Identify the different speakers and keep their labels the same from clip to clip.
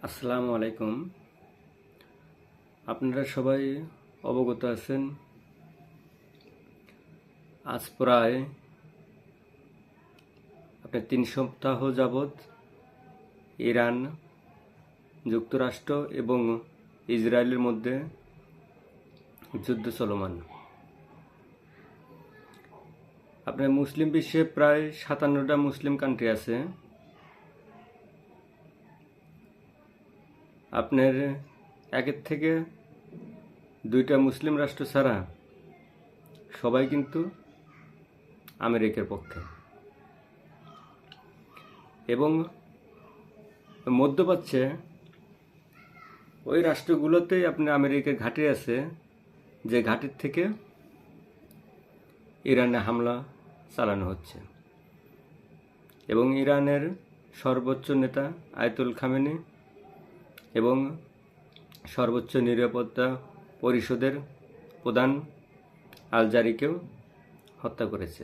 Speaker 1: আসসালামু আলাইকুম। আপনারা সবাই অবগত আছেন, আজ প্রায় 3 সপ্তাহ যাবৎ ইরান, যুক্তরাষ্ট্র এবং ইসরায়েলের মধ্যে যুদ্ধ চলমান। আপনার মুসলিম বিশ্বে প্রায় 57টা মুসলিম কান্ট্রি আছে। আপনার একের থেকে 2টা মুসলিম রাষ্ট্র ছাড়া সবাই কিন্তু আমেরিকার পক্ষে, এবং মধ্যপ্রাচ্যে ওই রাষ্ট্রগুলোতেই আপনার আমেরিকার ঘাঁটি আছে, যে ঘাঁটির থেকে ইরানে হামলা চালানো হচ্ছে। এবং ইরানের সর্বোচ্চ নেতা আয়াতুল খামেনি এবং সর্বোচ্চ নিরাপত্তা পরিষদের প্রধান আল জারিকেও হত্যা করেছে,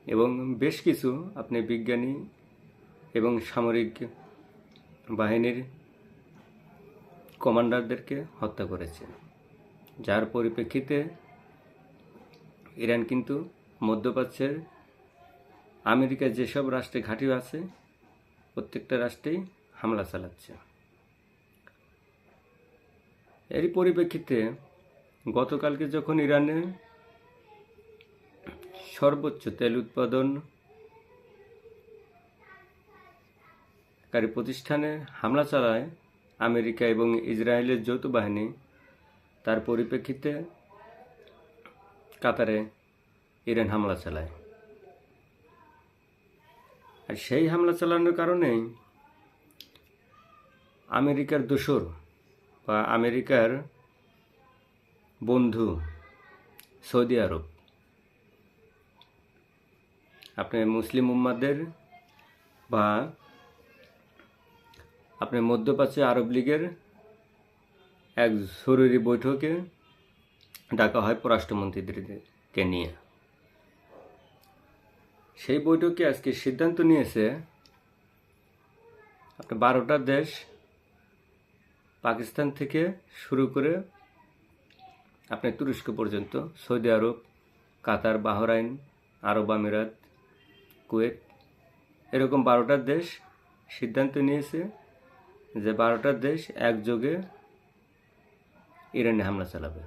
Speaker 1: এবং বেশ কিছু আপনি বিজ্ঞানী এবং সামরিক বাহিনীর কমান্ডারদেরকে হত্যা করেছে, যার পরিপ্রেক্ষিতে ইরান কিন্তু মধ্যপ্রাচ্যের আমেরিকার যেসব রাষ্ট্রে ঘাঁটি আছে প্রত্যেকটা রাষ্ট্রেই হামলা চালাচ্ছে। এরই পরিপ্রেক্ষিতে গতকালকে যখন ইরানে সর্বোচ্চ তেল উৎপাদনকারী প্রতিষ্ঠানে হামলা চালায় আমেরিকা এবং ইসরায়েলের যৌথ বাহিনী, তার পরিপ্রেক্ষিতে কাতারে ইরান হামলা চালায়। আর সেই হামলা চালানোর কারণেই আমেরিকার দোসর বা আমেরিকার বন্ধু সৌদি আরব আপনি মুসলিম উম্মাদের বা আপনি মধ্যপ্রাচ্যে আরব লীগের এক জরুরি বৈঠকে ডাকা হয় পররাষ্ট্রমন্ত্রীদেরকে নিয়ে। সেই বৈঠকে আজকে সিদ্ধান্ত নিয়েছে আপনি 12টা দেশ, পাকিস্তান থেকে শুরু করে আপনি তুরস্ক পর্যন্ত, সৌদি আরব, কাতার, বাহরাইন, আরব আমিরাত, কুয়েত, এরকম 12টা দেশ সিদ্ধান্ত নিয়েছে যে 12টা দেশ একযোগে ইরানে হামলা চালাবে।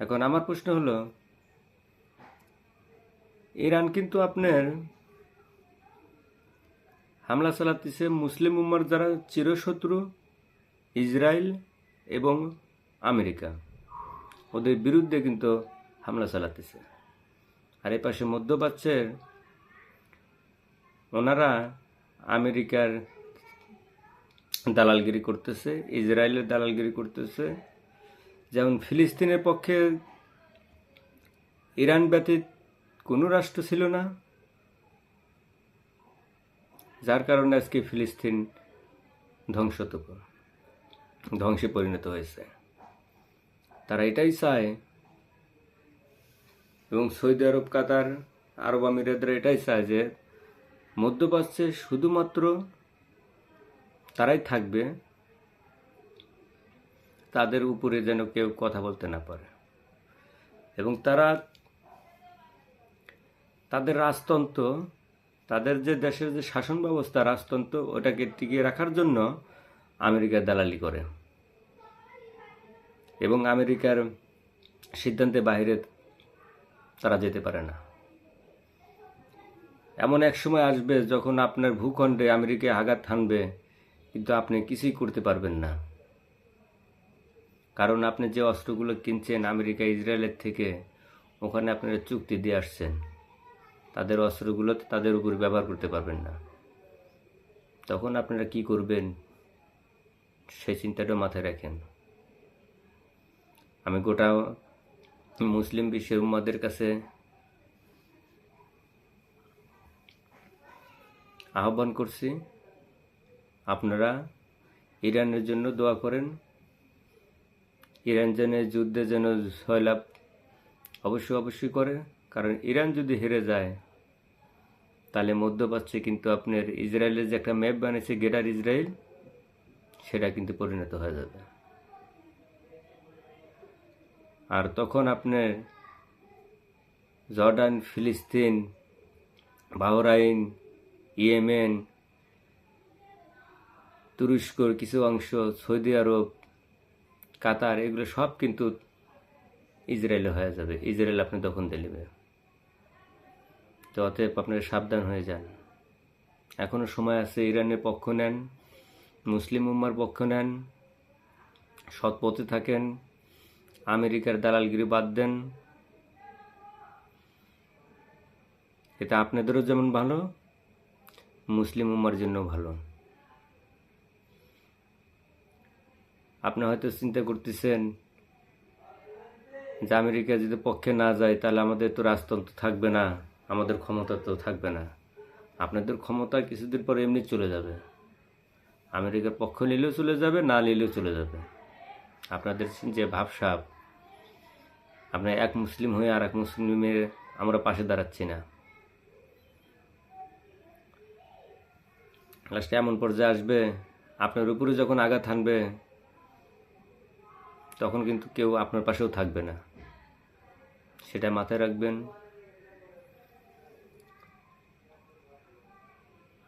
Speaker 1: এখন আমার প্রশ্ন হলো, ইরান কিন্তু আপনার হামলা চালাতেছে মুসলিম উম্মার যারা চিরশত্রু ইসরায়েল এবং আমেরিকা, ওদের বিরুদ্ধে কিন্তু হামলা চালাতেছে। আর এই পাশে মধ্যপ্রাচ্যের ওনারা আমেরিকার দালালগিরি করতেছে, ইসরায়েলের দালালগিরি করতেছে। যেমন ফিলিস্তিনের পক্ষে ইরান ব্যতীত কোনো রাষ্ট্র ছিল না, যার কারণে আজকে ফিলিস্তিন ধ্বংসে পরিণত হয়েছে। তারা এটাই চায়, এবং সৌদি আরব, কাতার, আরব আমিরাতরা এটাই চায় যে মধ্যপ্রাচ্যে শুধুমাত্র তারাই থাকবে, তাদের উপরে যেন কেউ কথা বলতে না পারে। এবং তারা তাদের রাজতন্ত্র, তাদের যে দেশের যে শাসন ব্যবস্থা, রাজতন্ত্র, ওটাকে টিকিয়ে রাখার জন্য আমেরিকার দালালি করে, এবং আমেরিকার সিদ্ধান্তে বাইরে তারা যেতে পারে না। এমন এক সময় আসবে যখন আপনার ভূখণ্ডে আমেরিকায় আঘাত হানবে, কিন্তু আপনি কিছুই করতে পারবেন না, কারণ আপনি যে অস্ত্রগুলো কিনছেন আমেরিকা ইসরায়েলের থেকে, ওখানে আপনারা চুক্তি দিয়ে আসছেন, তাদের অস্ত্রগুলো তাদের উপর ব্যবহার করতে পারবেন না। তখন আপনারা কি করবেন সেই চিন্তাটা মাথায় রাখেন। আমি গোটা মুসলিম বিশ্বের উম্মাদের কাছে আহ্বান করছি, আপনারা ইরানের জন্য দোয়া করেন। ইরান যেন যুদ্ধে যেন জয়লাভ অবশ্যই করে, কারণ ইরান যদি হেরে যায় তাহলে মধ্যপ্রাচ্যে কিন্তু আপনার ইসরায়েলের যে একটা ম্যাপ বানিয়েছে গ্রেটার ইসরায়েল, সেটা কিন্তু পরিণত হয়ে যাবে। আর তখন আপনার জর্ডান, ফিলিস্তিন, বাহরাইন, ইয়েমেন, তুরস্কর কিছু অংশ, সৌদি আরব, কাতার, এগুলো সব কিন্তু ইসরায়েলে হয়ে যাবে। ইসরায়েল আপনি দখল দিয়ে নেবে। তো অতএব আপনারা সাবধান হয়ে যান। এখনও সময় আছে। ইরানের পক্ষ নেন, মুসলিম উম্মার পক্ষ নেন, সৎ পথে থাকেন, আমেরিকার দালালগিরি বাদ দেন। এটা আপনাদেরও যেমন ভালো, মুসলিম উম্মার জন্য ভালো। আপনি হয়তো চিন্তা করতেছেন যে আমেরিকা যদি পক্ষে না যায় তাহলে আমাদের তো রাজতন্ত্র থাকবে না, আমাদের ক্ষমতা তো থাকবে না। আপনাদের ক্ষমতা কিছুদিন পরে এমনি চলে যাবে। আমেরিকার পক্ষ নিলেও চলে যাবে, না নিলেও চলে যাবে। আপনাদের যে ভাবসাব, আপনার এক মুসলিম হয়ে আর এক মুসলিমের আমরা পাশে দাঁড়াচ্ছি না। লাস্টে এমন পর্যায়ে আসবে, আপনার উপরে যখন আঘাত হানবে তখন কিন্তু কেউ আপনার পাশেও থাকবে না। সেটা মাথায় রাখবেন।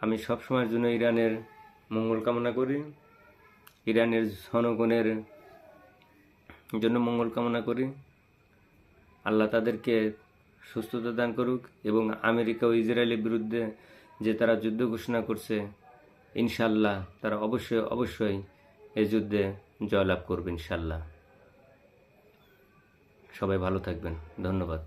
Speaker 1: আমি সব সময়ের জন্য ইরানের মঙ্গল কামনা করি, ইরানের জনগণের জন্য মঙ্গল কামনা করি। আল্লাহ তাদেরকে সুস্থতা দান করুক এবং আমেরিকা ও ইসরায়েলের বিরুদ্ধে যে তারা যুদ্ধ ঘোষণা করছে, ইনশাল্লাহ তারা অবশ্যই এই যুদ্ধে জয়লাভ করবে ইনশাল্লাহ। সবাই ভালো থাকবেন। ধন্যবাদ।